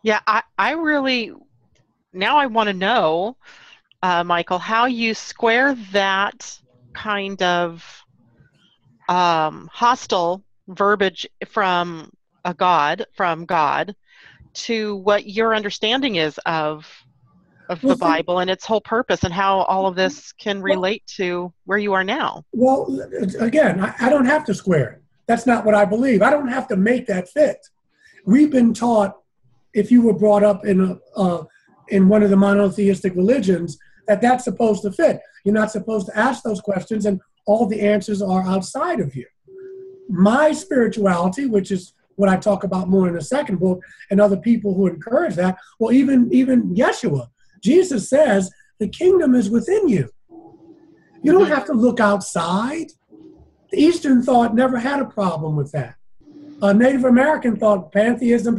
Yeah, I really, now I want to know, Michael, how you square that kind of hostile verbiage from God, to what your understanding is of Well, the see, Bible and its whole purpose, and how all of this can well, relate to where you are now. well, again, I don't have to square it. That's not what I believe. I don't have to make that fit. We've been taught, if you were brought up in one of the monotheistic religions, that that's supposed to fit. You're not supposed to ask those questions, and all the answers are outside of you. My spirituality, which is what I talk about more in the second book, and other people who encourage that, well, even Yeshua, Jesus says, the kingdom is within you. You don't have to look outside. The Eastern thought never had a problem with that. Native American thought, pantheism.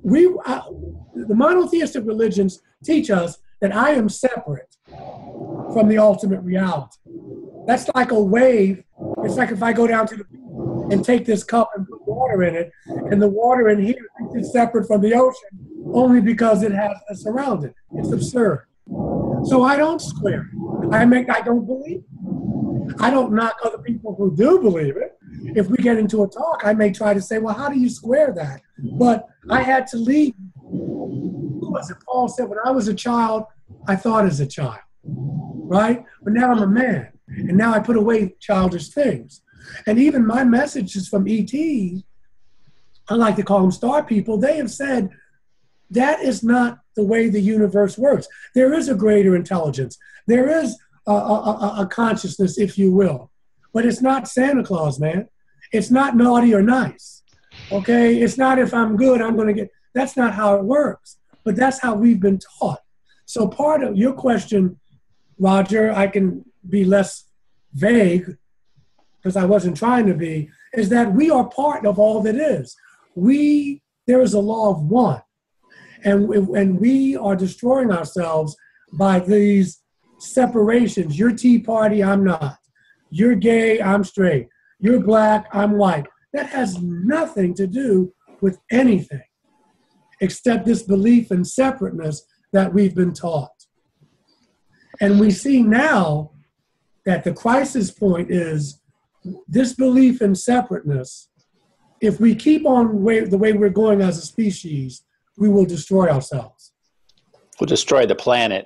The monotheistic religions teach us that I am separate from the ultimate reality. That's like a wave. It's like if I go down to the beach and take this cup and put water in it, and the water in here is separate from the ocean only because it has us around it. It's absurd. So I don't square it. I don't believe it. I don't knock other people who do believe it. If we get into a talk, I may try to say, well, how do you square that? But I had to leave. Who was it? Paul said, when I was a child, I thought as a child, right? But now I'm a man, and now I put away childish things. And even my messages from ET, I like to call them star people, they have said, that is not the way the universe works. There is a greater intelligence. There is a consciousness, if you will. But it's not Santa Claus, man. It's not naughty or nice, okay? It's not if I'm good, I'm going to get... That's not how it works. But that's how we've been taught. So part of your question, Roger, I can be less vague because I wasn't trying to be, is that we are part of all that is. There is a law of one. And we are destroying ourselves by these separations. You're Tea Party, I'm not. You're gay, I'm straight. You're black, I'm white. That has nothing to do with anything except this belief in separateness that we've been taught. And we see now that the crisis point is this belief in separateness. If we keep on the way we're going as a species, we will destroy ourselves. We'll destroy the planet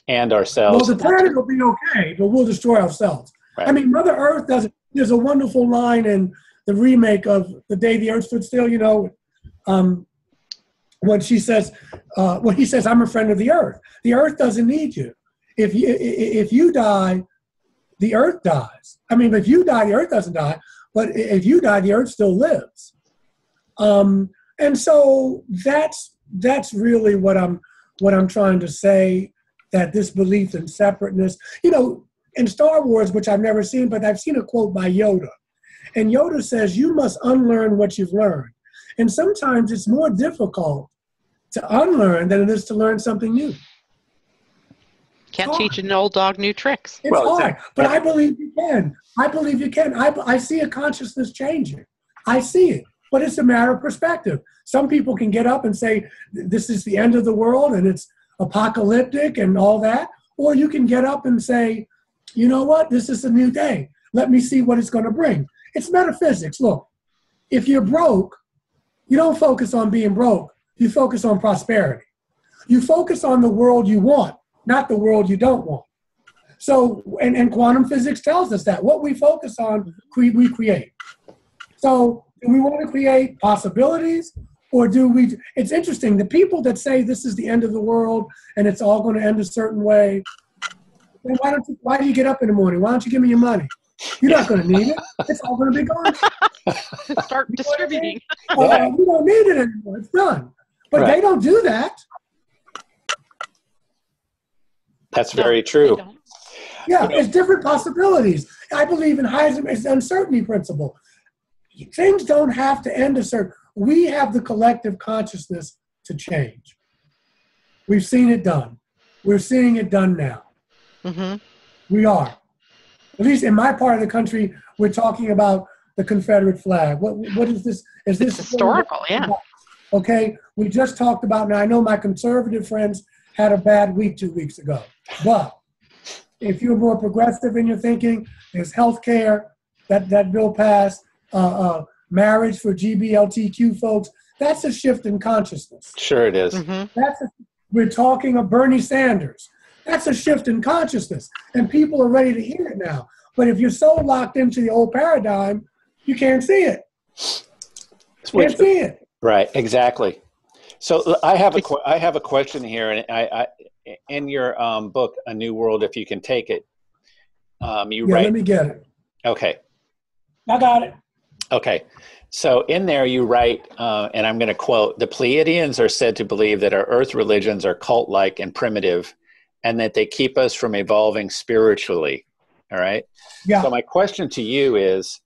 and ourselves. Well, the planet will be okay, but we'll destroy ourselves. Right. I mean, Mother Earth doesn't. There's a wonderful line in the remake of The Day the Earth Stood Still, when she says, when he says, I'm a friend of the earth. The earth doesn't need you. If you die, the earth dies. I mean, if you die, the earth doesn't die. But if you die, the earth still lives. And so that's really what I'm trying to say, that this belief in separateness, in Star Wars, which I've never seen, but I've seen a quote by Yoda. And Yoda says, you must unlearn what you've learned. And sometimes it's more difficult to unlearn than it is to learn something new. Can't teach an old dog new tricks. It's hard, but I believe you can. I see a consciousness changing. I see it, but it's a matter of perspective. Some people can get up and say, this is the end of the world and it's apocalyptic and all that. Or you can get up and say, you know what, this is a new day. Let me see what it's going to bring. It's metaphysics. Look, if you're broke, you don't focus on being broke. You focus on prosperity. You focus on the world you want, not the world you don't want. So, and quantum physics tells us that. What we focus on, we create. So, do we want to create possibilities, or do we... It's interesting, the people that say this is the end of the world and it's all going to end a certain way, then why do you get up in the morning? Why don't you give me your money? You're not going to need it. It's all going to be gone. Start distributing. We don't need it anymore. It's done. But they don't do that. That's very true. Yeah, it's different possibilities. I believe in Heisenberg's uncertainty principle. Things don't have to end a certain... We have the collective consciousness to change. We've seen it done. We're seeing it done now. Mm-hmm. We are. At least in my part of the country, we're talking about the Confederate flag. What is this? Is this historical? Yeah. Okay, we just talked about, now I know my conservative friends had a bad week 2 weeks ago, but if you're more progressive in your thinking, there's health care, that bill passed, marriage for GBLTQ folks. That's a shift in consciousness. Sure it is. Mm-hmm. We're talking of Bernie Sanders. That's a shift in consciousness, and people are ready to hear it now. But if you're so locked into the old paradigm, you can't see it. Can't see it. Right, exactly. So I have a question here, and I in your book, A New World, if you can take it, you write. Let me get it. Okay. I got it. Okay. So in there you write, and I'm going to quote, "The Pleiadians are said to believe that our Earth religions are cult-like and primitive, and that they keep us from evolving spiritually." All right? Yeah. So my question to you is,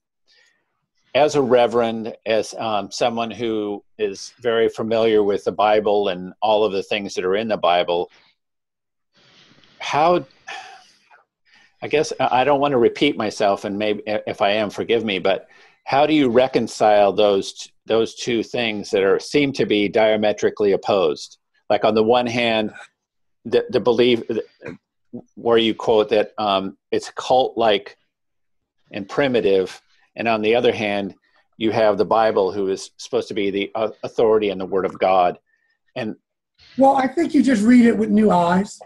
as a reverend, as someone who is very familiar with the Bible and all of the things that are in the Bible, how, I guess I don't want to repeat myself, and maybe if I am, forgive me, but how do you reconcile those two things that seem to be diametrically opposed? Like on the one hand, the belief where you quote that it's cult-like and primitive, and on the other hand, you have the Bible, who is supposed to be the authority and the Word of God. And well, I think you just read it with new eyes.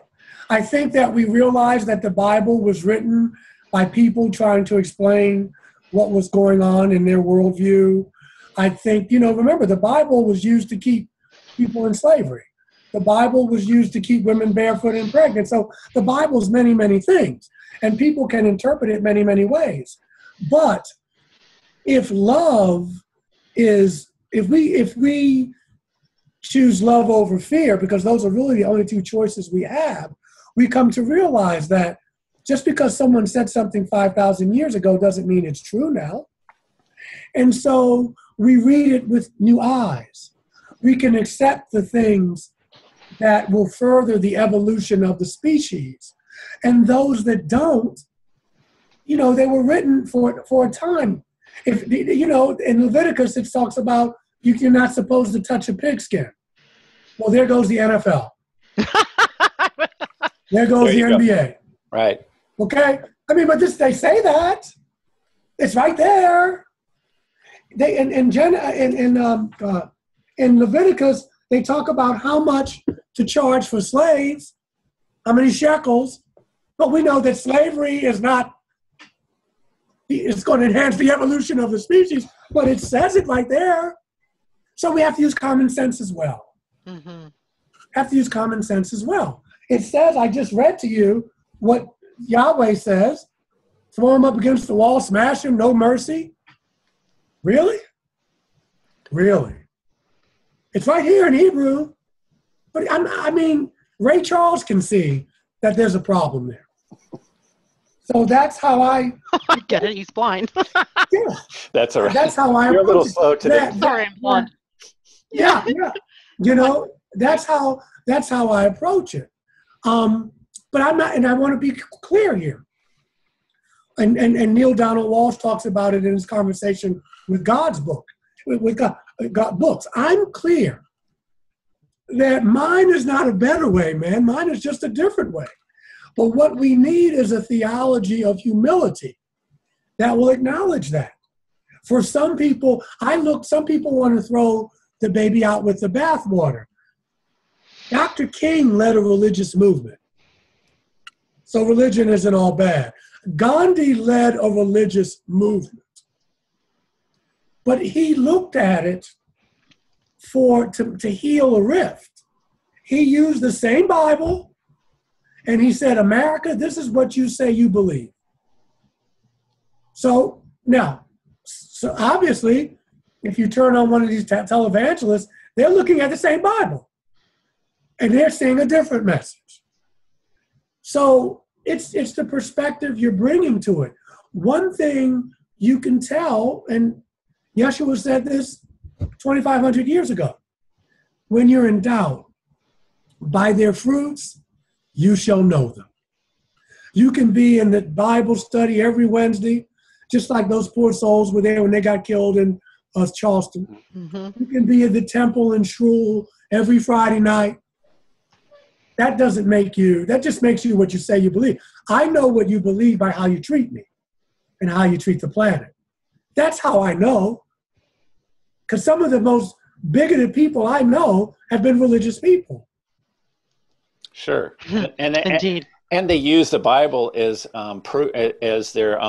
I think that we realize that the Bible was written by people trying to explain what was going on in their worldview. I think, remember, the Bible was used to keep people in slavery. The Bible was used to keep women barefoot and pregnant. So the Bible's many, many things, and people can interpret it many, many ways. But if we choose love over fear, because those are really the only two choices we have, we come to realize that just because someone said something 5,000 years ago doesn't mean it's true now. And so we read it with new eyes. We can accept the things that will further the evolution of the species. And those that don't, they were written for a time. If in Leviticus, it talks about you're not supposed to touch a pigskin. Well, there goes the NFL. There goes the NBA. Right. Okay? I mean, but they say that. It's right there. In Leviticus, they talk about how much to charge for slaves, how many shekels, but we know that slavery it's going to enhance the evolution of the species, but it says it right there. So we have to use common sense as well. Mm-hmm. Have to use common sense as well. It says, I just read to you what Yahweh says, throw him up against the wall, smash him, no mercy. Really? Really? It's right here in Hebrew. But Ray Charles can see that there's a problem there. So that's how I get it. He's blind. Yeah. That's all right. That's how I. You're a little slow today. Sorry, I'm blind. Yeah. That's how I approach it. But I'm not, and I want to be clear here. And Neil Donald Walsh talks about it in his conversation with God's book, with God books. I'm clear that mine is not a better way, man. Mine is just a different way. But what we need is a theology of humility that will acknowledge that. For some people, some people want to throw the baby out with the bathwater. Dr. King led a religious movement. So religion isn't all bad. Gandhi led a religious movement. But he looked at it to heal a rift. He used the same Bible, and he said, America, this is what you say you believe. So obviously, if you turn on one of these televangelists, they're looking at the same Bible, and they're seeing a different message. So it's the perspective you're bringing to it. One thing you can tell, and Yeshua said this 2,500 years ago, when you're in doubt, by their fruits, you shall know them. You can be in the Bible study every Wednesday, just like those poor souls were there when they got killed in Charleston. Mm-hmm. You can be at the temple in Shrule every Friday night. That doesn't make you, that just makes you what you say you believe. I know what you believe by how you treat me and how you treat the planet. That's how I know. Because some of the most bigoted people I know have been religious people. Sure. And Indeed. And they use the Bible as their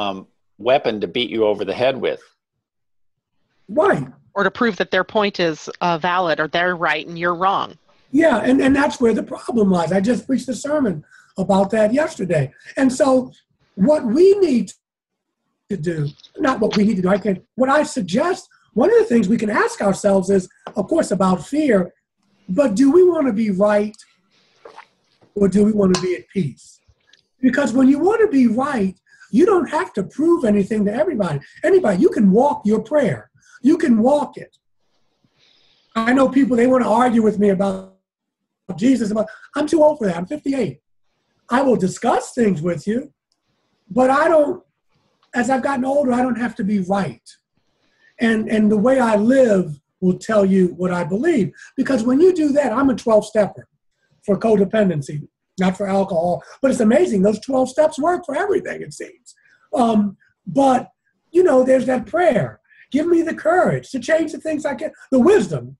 weapon to beat you over the head with. Right. Or to prove that their point is valid, or they're right and you're wrong. Yeah, and that's where the problem lies. I just preached a sermon about that yesterday. And so what we need to do, not what we need to do, what I suggest, one of the things we can ask ourselves is, of course, about fear, but do we want to be right or do we want to be at peace? Because when you want to be right, you don't have to prove anything to anybody. You can walk your prayer. You can walk it. I know people, they want to argue with me about Jesus. I'm too old for that. I'm 58. I will discuss things with you, but as I've gotten older, I don't have to be right. And the way I live will tell you what I believe. Because when you do that, I'm a 12-stepper for codependency, not for alcohol. But it's amazing. Those 12 steps work for everything, it seems. But, there's that prayer. Give me the courage to change the things I can, the wisdom,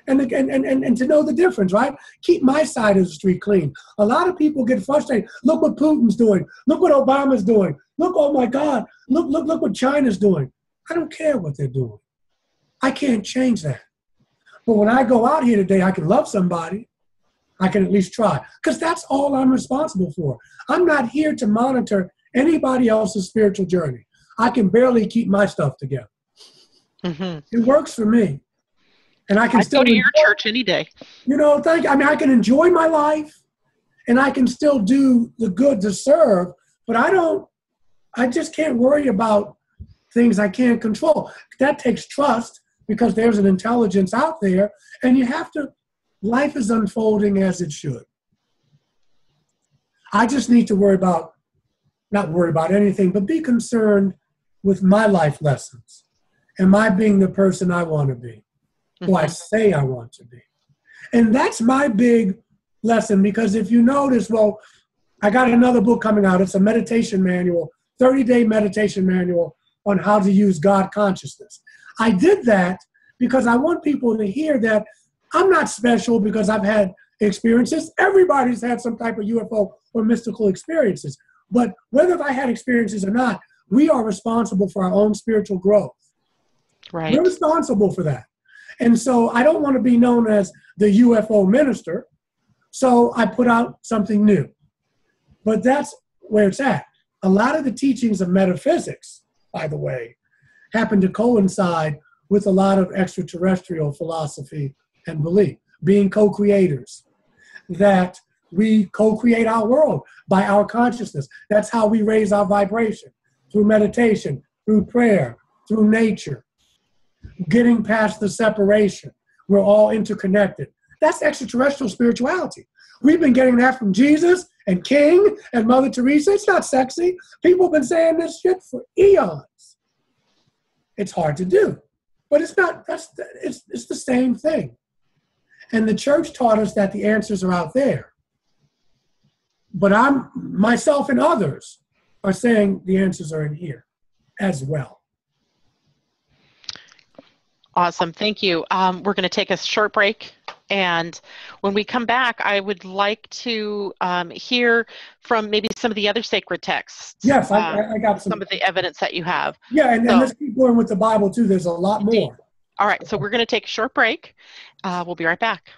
and to know the difference, right? Keep my side of the street clean. A lot of people get frustrated. Look what Putin's doing. Look what Obama's doing. Look, oh my God, look what China's doing. I don't care what they're doing. I can't change that. But when I go out here today, I can love somebody. I can at least try, because that's all I'm responsible for. I'm not here to monitor anybody else's spiritual journey. I can barely keep my stuff together. Mm-hmm. It works for me. And I can still go to your church any day. I can enjoy my life and I can still do the good to serve, but I just can't worry about things I can't control. That takes trust, because there's an intelligence out there, and life is unfolding as it should. I just need to not worry about anything, but be concerned with my life lessons. Am I being the person I want to be? Who I say I want to be? And that's my big lesson, because if you notice, I got another book coming out. It's a meditation manual, 30-day meditation manual on how to use God consciousness. I did that because I want people to hear that I'm not special because I've had experiences. Everybody's had some type of UFO or mystical experiences. But whether I had experiences or not, we are responsible for our own spiritual growth. Right. We're responsible for that. And so I don't want to be known as the UFO minister. So I put out something new. But that's where it's at. A lot of the teachings of metaphysics, by the way, happen to coincide with a lot of extraterrestrial philosophy and belief, being co-creators, that we co-create our world by our consciousness. That's how we raise our vibration, through meditation, through prayer, through nature, getting past the separation. We're all interconnected. That's extraterrestrial spirituality. We've been getting that from Jesus and King and Mother Teresa. It's not sexy. People have been saying this shit for eons. It's hard to do, but it's not. It's the same thing. And the church taught us that the answers are out there. But myself and others are saying the answers are in here as well. Awesome. Thank you. We're going to take a short break. And when we come back, I would like to hear from maybe some of the other sacred texts. Yes, I got some of the evidence that you have. Yeah, and let's keep going with the Bible too. There's a lot more. All right, so we're going to take a short break. We'll be right back.